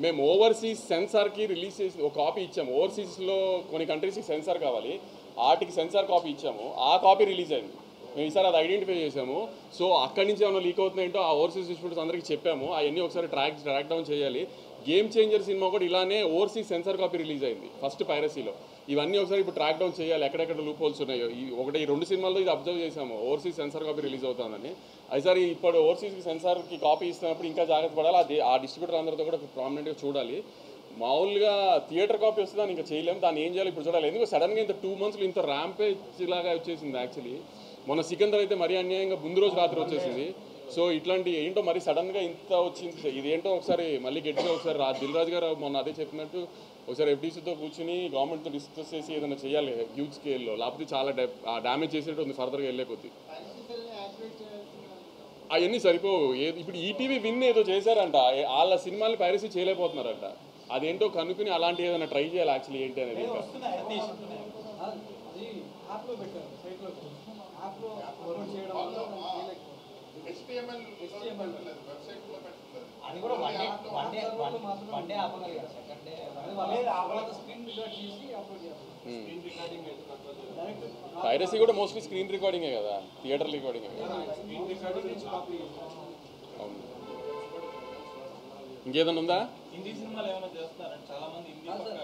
మేము ఓవర్సీస్ సెన్సార్కి రిలీజ్ చేసి ఒక కాపీ ఇచ్చాము. ఓవర్సీస్లో కొన్ని కంట్రీస్కి సెన్సార్ కావాలి, వాటికి సెన్సార్ కాపీ ఇచ్చాము. ఆ కాపీ రిలీజ్ అయింది. మేము ఈసారి అది ఐడెంటిఫై చేసాము. సో అక్కడి నుంచి ఏమైనా లీక్ అవుతున్నాయంటో ఆ ఓవర్సీస్ డిస్ట్రిబ్యూటర్స్ అందరికీ చెప్పాము. అవన్నీ ఒకసారి ట్రాక్ డౌన్ చేయాలి. గేమ్ చేంజర్ సినిమా కూడా ఇలానే ఓవర్సీస్ సెన్సార్ కాపీ రిలీజ్ అయింది ఫస్ట్ పైరసీలో. ఇవన్నీ ఒకసారి ఇప్పుడు ట్రాక్ డౌన్ చేయాలి, ఎక్కడెక్కడ లూప్ హోల్స్ ఉన్నాయో. ఈ 2 సినిమాల్లో ఇది అబ్జర్వ్ చేసాము, ఓవర్సీస్ సెన్సార్ కాపీ రిలీజ్ అవుతుందని. అయిసారి ఇప్పుడు ఓవర్సీస్కి సెన్సార్కి కాపీ ఇస్తున్నప్పుడు ఇంకా జాగ్రత్త పడాలి. అది ఆ డిస్ట్రిబ్యూటర్ అందరితో కూడా ప్రామినెంట్గా చూడాలి. మామూలుగా థియేటర్ కాపీ వస్తే దాన్ని ఇంకా చేయలేము, దాన్ని ఏం చేయాలి ఇప్పుడు చూడాలి. ఎందుకంటే సడన్గా ఇంత 2 monthsలో ఇంత ర్యాంపేజ్ లాగా వచ్చేసింది. యాక్చువల్లీ మొన్న సికందర్ అయితే మరీ అన్యాయంగా ముందు రోజు రాత్రి వచ్చేసింది. సో ఇట్లాంటి ఏంటో మరి సడన్గా ఇంత వచ్చింది, ఇదేంటో ఒకసారి మళ్ళీ గట్టిగా ఒకసారి దిల్ రాజు గారు మొన్న అదే చెప్పినట్టు ఒకసారి ఎఫ్డీసీతో కూర్చుని గవర్నమెంట్తో డిస్కస్ చేసి ఏదైనా చేయాలి హ్యూజ్ స్కేల్లో, లేకపోతే చాలా డ్యామేజ్ చేసేట్టు ఉంది ఫర్దర్గా వెళ్ళే కొద్ది. అవన్నీ సరిపోవు. ఇప్పుడు ఈటీవీ విన్ ఏదో చేశారంట, వాళ్ళ సినిమాని పైరసీ చేయలేకపోతున్నారంట. అదేంటో కనుక్కుని అలాంటి ఏదైనా ట్రై చేయాలి యాక్చువల్లీ ఏంటి అనేది. ఇంకా అది యాప్లో పెట్టారు, సైట్లో యాప్లో అప్లోడ్ చేయడం వల్ల HTML వెబ్సైట్లో పెట్టుకుంటారు. అది కూడా వన్ డే ఆపగలి కదా, సెకండ్ డే స్క్రీన్ రికార్డ్ చేసి అప్లోడ్ చేయాలి. పైరసీ కూడా మోస్ట్లీ స్క్రీన్ రికార్డింగే కదా, థియేటర్ రికార్డింగే కదా. స్క్రీన్ రికార్డింగ్ నుంచి కాపీ అవును. ఇంకేదన్నా ఉందా? హిందీ సినిమాలు ఏమైనా చేస్తున్నారంటే చాలా మంది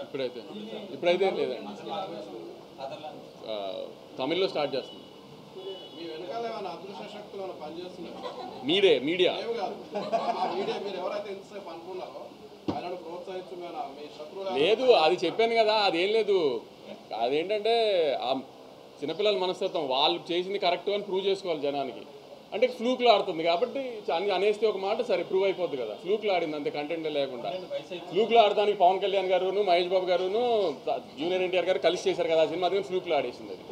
ఇప్పుడైతే లేదండి. తమిళ్లో స్టార్ట్ చేస్తుంది. మీ వెనకాల ఏమైనా అదృశ్య శక్తులు ఏమైనా పనిచేస్తున్నాయి? మీడియా ఏమి కాదు. ఆ మీడియా మీరు ఎవరైతే ఎంతసేపు అనుకున్నారో ఆయనను ప్రోత్సహించమేనా మీ శత్రువులు? లేదు, అది చెప్పాను కదా, అదేం లేదు. అదేంటంటే ఆ చిన్నపిల్లల మనస్తత్వం, వాళ్ళు చేసింది కరెక్ట్ అని ప్రూవ్ చేసుకోవాలి జనానికి. అంటే ఫ్లూక్లో ఆడుతుంది కాబట్టి అనేస్తే ఒక మాట సరే ప్రూవ్ అయిపోద్ది కదా. ఫ్లూక్లో ఆడింది అంతే, కంటెంట్ లేకుండా. ఫ్లూక్లో ఆడడానికి పవన్ కళ్యాణ్ గారును మహేష్ బాబు గారును జూనియర్ ఎన్టీఆర్ గారు కలిసి చేశారు కదా ఆ సినిమా, అది ఫ్లూక్లో ఆడేసింది అది.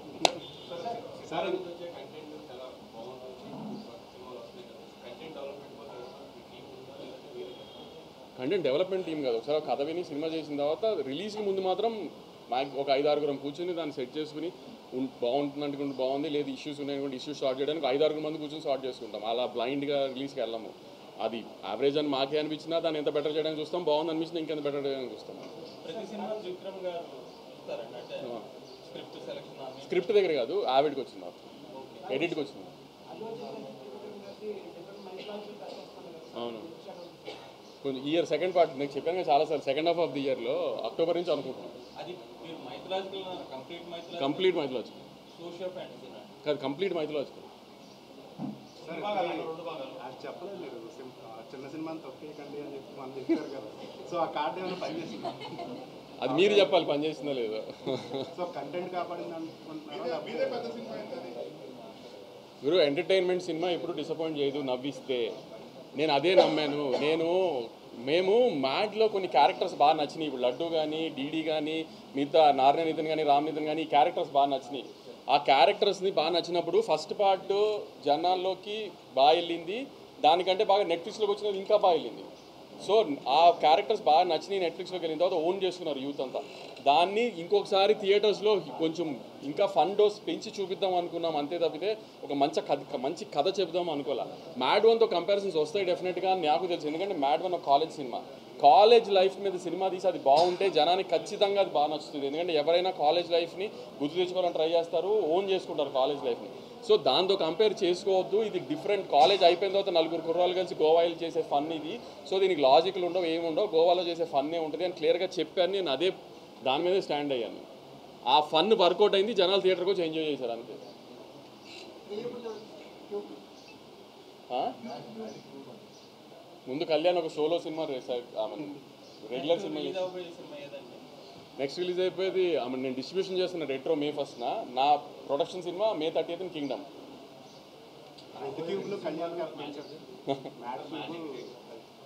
కంటెంట్ డెవలప్మెంట్ టీం కాదు, ఒకసారి కథ విని సినిమా చేసిన తర్వాత రిలీజ్కి ముందు మాత్రం ఒక 5-6 కూర్చొని దాన్ని సెట్ చేసుకుని బాగుంటుంది అనుకుంటే బాగుంది, లేదు ఇష్యూస్ ఉన్నాయనుకుంటే ఇష్యూస్ సార్ట్ చేయడానికి 5-6 మంది కూర్చొని సార్ట్ చేసుకుంటాం. అలా బ్లైండ్గా రిలీజ్కి వెళ్ళము. అది యావరేజ్ అని మాకే అనిపించినా దాన్ని ఎంత బెటర్ చేయడానికి చూస్తాం, బాగుంది అనిపించినా ఇంకెంత బెటర్ చేయడానికి చూస్తాం. స్క్రిప్ట్ దగ్గర కాదు, యావిడ్కి వచ్చింది, ఎడిట్కి వచ్చింది. అవును, కొంచెం ఇయర్ సెకండ్ పార్ట్ నేను చెప్పాను కదా చాలాసార్లు, సెకండ్ హాఫ్ ఆఫ్ ది ఇయర్లో అక్టోబర్ నుంచి అనుకుంటున్నాను. కంప్లీట్ మైథలాజికల్ కాదు, కంప్లీట్ మైథలాజికల్. చెప్పలేదు మీరు చిన్న సినిమాని తొక్కేయకండి అని చెప్పి మనం చెప్పారు కదా, సో ఆ కార్డు ఏమైనా పనిచేసింది? అది మీరు చెప్పాలి పని చేసిందో లేదో. సో కంటెంట్ కాపాడింది అనుకుంటున్నారా? మీరు ఎంటర్టైన్మెంట్ సినిమా ఎప్పుడు డిసప్పాయింట్ చేయదు, నవ్విస్తే. నేను అదే నమ్మాను. మేము మ్యాడ్లో కొన్ని క్యారెక్టర్స్ బాగా నచ్చినాయి. ఇప్పుడు లడ్డు కానీ, డీడీ కానీ, మిగతా నారాయణ నితిన్ కానీ, రామ్ నితిన్ కానీ, ఈ క్యారెక్టర్స్ బాగా నచ్చినాయి. ఆ క్యారెక్టర్స్ని బాగా నచ్చినప్పుడు ఫస్ట్ పార్ట్ జనాల్లోకి బాగా వెళ్ళింది, దానికంటే బాగా నెట్ఫ్లిక్స్లోకి వచ్చినది ఇంకా బాగా వెళ్ళింది. సో ఆ క్యారెక్టర్స్ బాగా నచ్చినాయి, నెట్ఫ్లిక్స్లోకి వెళ్ళిన తర్వాత ఓన్ చేసుకున్నారు యూత్ అంతా. దాన్ని ఇంకొకసారి థియేటర్స్లో కొంచెం ఇంకా ఫన్ డోస్ పెంచి చూపిద్దాం అనుకున్నాం, అంతే తప్పితే ఒక మంచి కథ చెబుదాం అనుకోలే. మ్యాడ్ 1తో కంపారిజన్స్ వస్తాయి డెఫినెట్గా, నాకు తెలుసు. ఎందుకంటే మ్యాడ్ 1 ఒక కాలేజ్ సినిమా, కాలేజ్ లైఫ్ మీద సినిమా తీసి అది బాగుంటే జనానికి ఖచ్చితంగా అది బాగా నచ్చుతుంది. ఎందుకంటే ఎవరైనా కాలేజ్ లైఫ్ని గుర్తు తెచ్చుకోవాలని ట్రై చేస్తారు, ఓన్ చేసుకుంటారు కాలేజ్ లైఫ్ని. సో దాంతో కంపేర్ చేసుకోవద్దు, ఇది డిఫరెంట్. కాలేజ్ అయిపోయిన తర్వాత 4 కుర్రాలు కలిసి గోవాలో చేసే ఫన్ ఇది. సో దీనికి లాజిక్లు ఉండవు, ఏముండవు, గోవాలో చేసే ఫన్నే ఉంటుంది అని క్లియర్గా చెప్పాను. నేను అదే దాని మీదే స్టాండ్ అయ్యాను. ఆ ఫన్ వర్కౌట్ అయింది, జనాలు థియేటర్కి వచ్చి ఎంజాయ్ చేశారు అంతే. ముందు కళ్యాణ్ ఒక షోలో cinema regular cinema next release అయిపోయేది. నేను డిస్ట్రిబ్యూషన్ చేస్తున్న రెట్రో May 1న, నా production cinema May 30th Kingdom.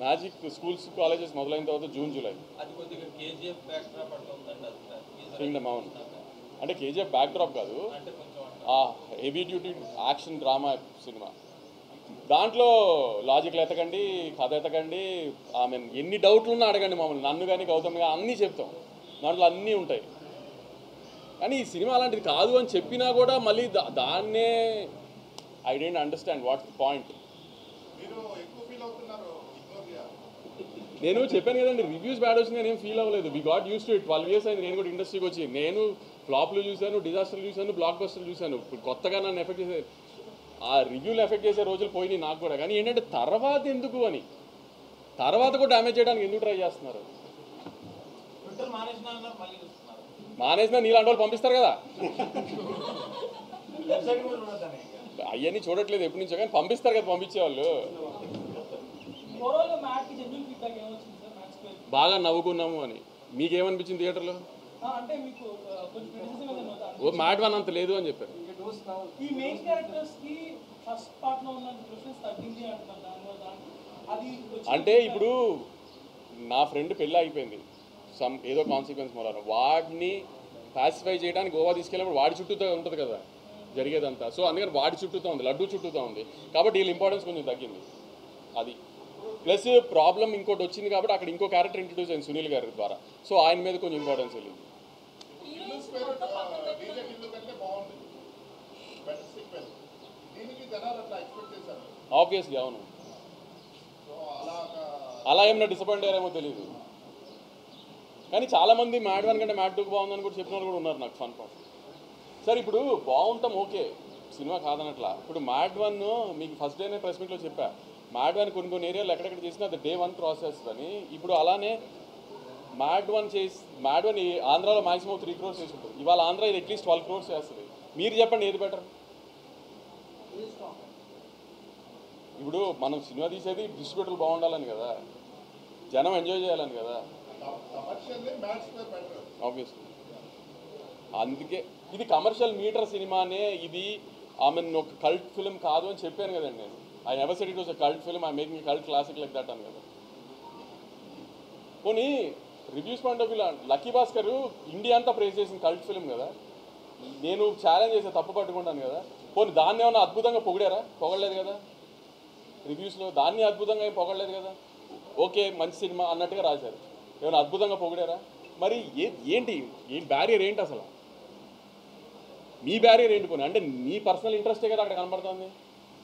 Magic schools colleges మొదలైన తర్వాత June, July. కింగ్డమ్ అవును, అంటే KGF బ్యాక్ డ్రాప్ కాదు, heavy duty action drama cinema. దాంట్లో లాజిక్లు ఎతకండి, కథ ఎతకండి, ఎన్ని డౌట్లు ఉన్నా అడగండి మమ్మల్ని, నన్ను కానీ గౌతమ్ కానీ అన్నీ చెప్తాం, దాంట్లో అన్నీ ఉంటాయి. కానీ ఈ సినిమా అలాంటిది కాదు అని చెప్పినా కూడా మళ్ళీ దాన్నే I don't understand what's the point. నేను చెప్పాను కదండి, రివ్యూస్ బ్యాడ్ వచ్చింది, నేను ఏం ఫీల్ అవ్వలేదు. We got use to it. 12 years అయింది నేను కూడా ఇండస్ట్రీకి వచ్చి. నేను ఫ్లాప్లు చూశాను, డిజాస్టర్లు చూశాను, బ్లాక్ బస్టర్లు చూశాను. ఇప్పుడు కొత్తగా నన్ను ఎఫెక్ట్ చేసే ఆ రివ్యూలు ఎఫెక్ట్ చేసే రోజులు పోయినాయి నాకు కూడా. కానీ ఏంటంటే తర్వాత ఎందుకు అని, తర్వాత కూడా డ్యామేజ్ చేయడానికి ఎందుకు ట్రై చేస్తున్నారు? మానేసినా నీలాంటి వాళ్ళు పంపిస్తారు కదా, అవన్నీ చూడట్లేదు ఎప్పటి నుంచో, కానీ పంపిస్తారు కదా పంపించేవాళ్ళు. ఓవరాల్గా మ్యాట్కి జెన్యూన్ ఫీడ్బ్యాక్ ఏమొచ్చింది సార్ మ్యాచ్? బాగా నవ్వుకున్నాము అని. మీకేమనిపించింది థియేటర్లో? అంటే మీకు కొంచెం క్రిటిసిజం ఏదైనా ఓ మ్యాడ్ వన్ అంత లేదు అని చెప్పారు. ఈ మెయిన్ క్యారెక్టర్స్ కి ఫస్ట్ పార్ట్ లో ఉన్న ప్రిఫరెన్స్ తగ్గింది అంటున్నారు. దానివల్ల అది అంటే ఇప్పుడు నా ఫ్రెండ్ పెళ్ళి అయిపోయింది ఏదో కాన్సిక్వెన్స్ మూలాన, వాడిని పాసిఫై చేయడానికి గోవా తీసుకెళ్ళినప్పుడు వాడి చుట్టూతో ఉంటుంది కదా జరిగేదంతా. సో అందుకని వాడి చుట్టూతో ఉంది, లడ్డు చుట్టూతో ఉంది కాబట్టి వీళ్ళ ఇంపార్టెన్స్ కొంచెం తగ్గింది. అది ప్లస్ ప్రాబ్లం ఇంకోటి వచ్చింది కాబట్టి అక్కడ ఇంకో క్యారెక్టర్ ఇంట్రడ్యూస్ అయింది సునీల్ గారి ద్వారా. సో ఆయన మీద కొంచెం ఇంపార్టెన్స్ వెళ్ళింది. డీజే టిల్లు కంటే బాగుంది, బెటర్ సీక్వెల్. దీనికి జనాలు అట్లా ఎక్స్పెక్ట్ చేశారు. ఆబ్వియస్లీ అవును. సో అలా ఏమైనా డిసప్పాయింట్ అయ్యారేమో తెలియదు. కానీ చాలామంది మ్యాడ్ వన్ కంటే మ్యాడ్ 2 బాగుందని కూడా చెప్పిన వాళ్ళు కూడా ఉన్నారు నాకు ఫన్ పాయింట్. సార్ ఇప్పుడు బాగుంటాం ఓకే, సినిమా కాదనట్లా. ఇప్పుడు మ్యాడ్ వన్ మీకు ఫస్ట్ డేనే ప్రెస్ మీట్లో చెప్పా, మ్యాడ్ వన్ కొన్ని ఏరియాలు ఎక్కడెక్కడ చేసినా అది డే 1 క్రాస్ చేస్తుందని. ఇప్పుడు అలానే మ్యాడ్ వన్ ఆంధ్రాలో మాక్సిమం 3 crores చేసి ఉంటుంది. ఇవాళ ఆంధ్ర ఇది అట్లీస్ట్ 12 crores చేస్తుంది. మీరు చెప్పండి ఏది బెటర్? ఇప్పుడు మనం సినిమా తీసేది డిస్ట్రిబ్యూటర్లు బాగుండాలని కదా, జనం ఎంజాయ్ చేయాలని కదా, ఆబ్వియస్లీ. అందుకే ఇది కమర్షియల్ మీటర్ సినిమానే, ఇది ఒక కల్ట్ ఫిల్మ్ కాదు అని చెప్పాను కదండి నేను. I never said it was a cult film, I making cult classic like that అని కదా. పోనీ రివ్యూస్ పాయింట్ ఆఫ్ వ్యూలో లక్కీ భాస్కర్ ఇండియా అంతా ప్రేజ్ చేసిన కల్ట్ ఫిల్మ్ కదా, నేను ఛాలెంజ్ చేసే తప్పు పట్టుకుంటాను కదా. పోనీ దాన్ని ఏమన్నా అద్భుతంగా పొగిడారా? పొగడలేదు కదా. రివ్యూస్లో దాన్ని అద్భుతంగా ఏం పొగడలేదు కదా. ఓకే మంచి సినిమా అన్నట్టుగా రాశారు, ఏమైనా అద్భుతంగా పొగిడారా? మరి ఏంటి బ్యారియర్ ఏంటి అసలు? మీ బ్యారియర్ ఏంటి? పోనీ అంటే మీ పర్సనల్ ఇంట్రెస్టే కదా అక్కడ కనబడుతుంది,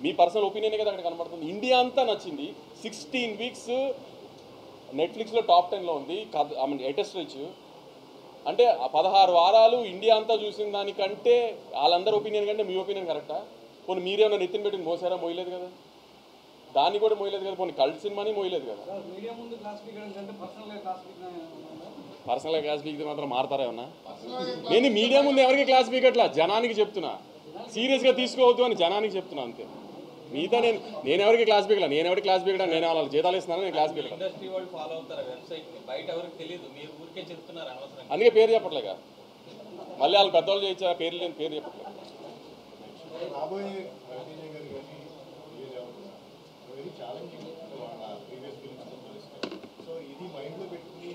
మీ పర్సనల్ ఒపీనియనే కదా అక్కడ కనబడుతుంది. ఇండియా అంతా నచ్చింది, 16 weeks నెట్ఫ్లిక్స్లో టాప్ 10లో ఉంది, లేటెస్ట్ రీచ్. అంటే 16 వారాలు ఇండియా అంతా చూసిన దానికంటే వాళ్ళందరి ఒపీనియన్ కంటే మీ ఒపీనియన్ కరెక్టా? పోనీ మీరేమన్నా నెత్తిన పెట్టి మోసారా? మోయలేదు కదా, దాన్ని కూడా మోయలేదు కదా. పోనీ కల్ట్ సినిమాని మోయలేదు కదా. పర్సనల్గా క్లాస్ పీకితే మాత్రం మారతారా ఏమన్నా? నేను మీడియా ముందు ఎవరికి క్లాస్ పీకట్లా, జనానికి చెప్తున్నా, సీరియస్గా తీసుకోవద్దు అని జనానికి చెప్తున్నా అంతే. మిగతా నేను ఎవరికి క్లాస్ పీకలా, నేను ఎవరికి క్లాస్ పీకడా, నేను వాళ్ళ జీతాలు ఇస్తున్నాను, నేను క్లాస్ పీకలా. ఇండస్ట్రీ వాళ్ళు ఫాలో అవుతారు వెబ్సైట్, బయట ఎవరికి తెలియదు, మీరు ఊరికే చెప్తున్నారు అనవసరంగా. అందుకే పేరు చెప్పట్లేగా, మళ్ళీ వాళ్ళు పెద్దవాళ్ళు చేయించా పేరు లేని పేరు చెప్పట్లేదు. రాబోయే రవితేజ గారు కానీ వెరీ ఛాలెంజింగ్ వాళ్ళ ప్రీవియస్ ఫిల్మ్స్తో పోలిస్తే. సో ఇది మైండ్లో పెట్టుకుని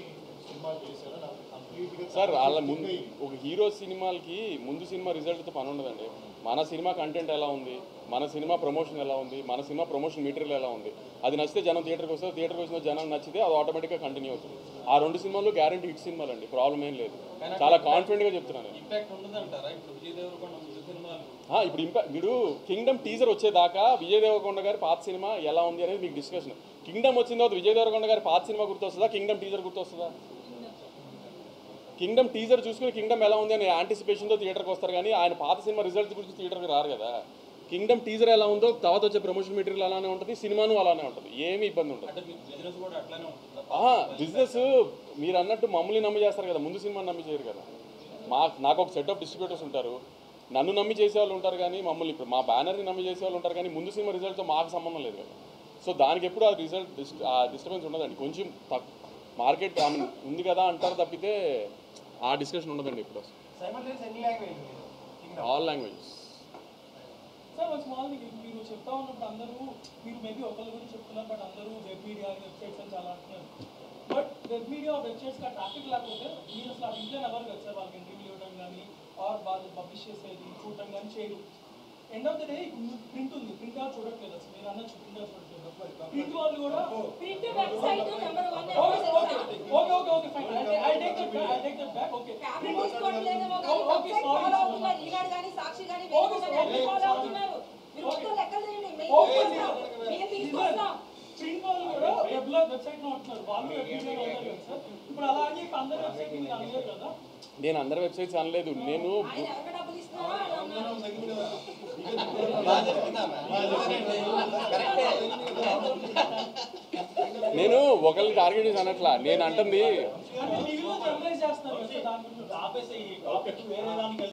సినిమాలు చేశారా? నాకు కంప్లీట్గా సార్ వాళ్ళ ముందు ఒక హీరో సినిమాలకి ముందు సినిమా రిజల్ట్తో పని ఉండదండి. మన సినిమా కంటెంట్ ఎలా ఉంది, మన సినిమా ప్రమోషన్ ఎలా ఉంది, మన సినిమా ప్రమోషన్ మెటీరియల్ ఎలా ఉంది, అది నచ్చితే జనం థియేటర్కి వస్తారు, థియేటర్కి వచ్చిన జనం నచ్చితే అది ఆటోమేటిక్గా కంటిన్యూ అవుతుంది. ఆ 2 సినిమాలు గ్యారంటీ హిట్ సినిమాలు అండి, ప్రాబ్లం ఏం లేదు. చాలా కాన్ఫిడెంట్గా చెప్తున్నాను. ఇంపాక్ట్ ఉండదంటారా ఇప్పుడు విజయ్ దేవరకొండ ముందు సినిమాలు? ఇప్పుడు మీరు కింగ్డమ్ టీజర్ వచ్చేదాకా విజయ్ దేవరకొండ గారి పాత సినిమా ఎలా ఉంది అనేది మీకు డిస్కషన్. కింగ్డమ్ వచ్చిన తర్వాత విజయ్ దేవరకొండ గారి పాత సినిమా గుర్తొస్తుందా, కింగ్డమ్ టీజర్ గుర్తొస్తుందా? కింగ్డమ్ టీజర్ చూసుకుని కింగ్డమ్ ఎలా ఉంది అని యాంటిసిపేషన్తో థియేటర్కి వస్తారు, కానీ ఆయన పాత సినిమా రిజల్ట్స్ గురించి థియేటర్కి రారు కదా. కింగ్డమ్ టీజర్ ఎలా ఉందో తర్వాత వచ్చే ప్రమోషన్ మెటీరియల్ అలానే ఉంటుంది, సినిమాను అలానే ఉంటుంది, ఏమీ ఇబ్బంది ఉంటుంది. బిజినెస్ కూడా అట్లానే ఉంటుంది. బిజినెస్ మీరు అన్నట్టు మమ్మల్ని నమ్మి చేస్తారు కదా, ముందు సినిమాని నమ్మి చేయరు కదా. నాకు ఒక సెట్ ఆఫ్ డిస్ట్రిబ్యూటర్స్ ఉంటారు, నన్ను నమ్మి చేసేవాళ్ళు ఉంటారు, కానీ మమ్మల్ని ఇప్పుడు మా బ్యానర్ని నమ్మి చేసేవాళ్ళు ఉంటారు, కానీ ముందు సినిమా రిజల్ట్తో మాకు సంబంధం లేదు కదా. సో దానికి ఎప్పుడు ఆ డిస్టర్బెన్స్ ఉండదండి. కొంచెం మార్కెట్ ఉంది కదా అంటారు తప్పితే ఆ డిస్కషన్ ఉండదండి ఇప్పుడు. All languages. సార్ ఒక స్మాల్ మీరు చెప్తా ఉన్నప్పుడు అందరూ మీరు మేబీ ఒకరి గురించి చెప్తున్నారు, బట్ అందరూ వెబ్ మీడియా వెబ్సైట్స్ అని చాలా అంటున్నారు. బట్ వెబ్ మీడియా వెబ్సైట్స్కి ట్రాఫిక్ లేకపోతే మీరు అసలు ఆ ఇంట్లో ఎవరు కదా సార్ వాళ్ళకి ఇంటర్వ్యూ ఇవ్వడం కానీ ఆర్ వాళ్ళు పబ్లిష్ చేసేది చూడటం కానీ చేయరు. End of the day print ఉంది, ప్రింట్ వాళ్ళు చూడట్లేదు అసలు. మీరు అన్నట్టు ప్రింట్ వాళ్ళు చూడట్లేదు, ప్రింట్ వాళ్ళు కూడా okay fine, I take that back. Okay okay print వాళ్ళు కూడా వెబ్సైట్ లో ఉంటున్నారు, వాళ్ళు వెబ్ మీడియాలో ఉంటారు కదా సార్. ఇప్పుడు అలా అని చెప్పి అందరి వెబ్సైట్ మీరు అనలేదు కదా. నేను అందరి వెబ్సైట్స్ అనలేదు, నేను ఒకరిని టార్గెట్ చేసి అనట్లా. నేను అంటుంది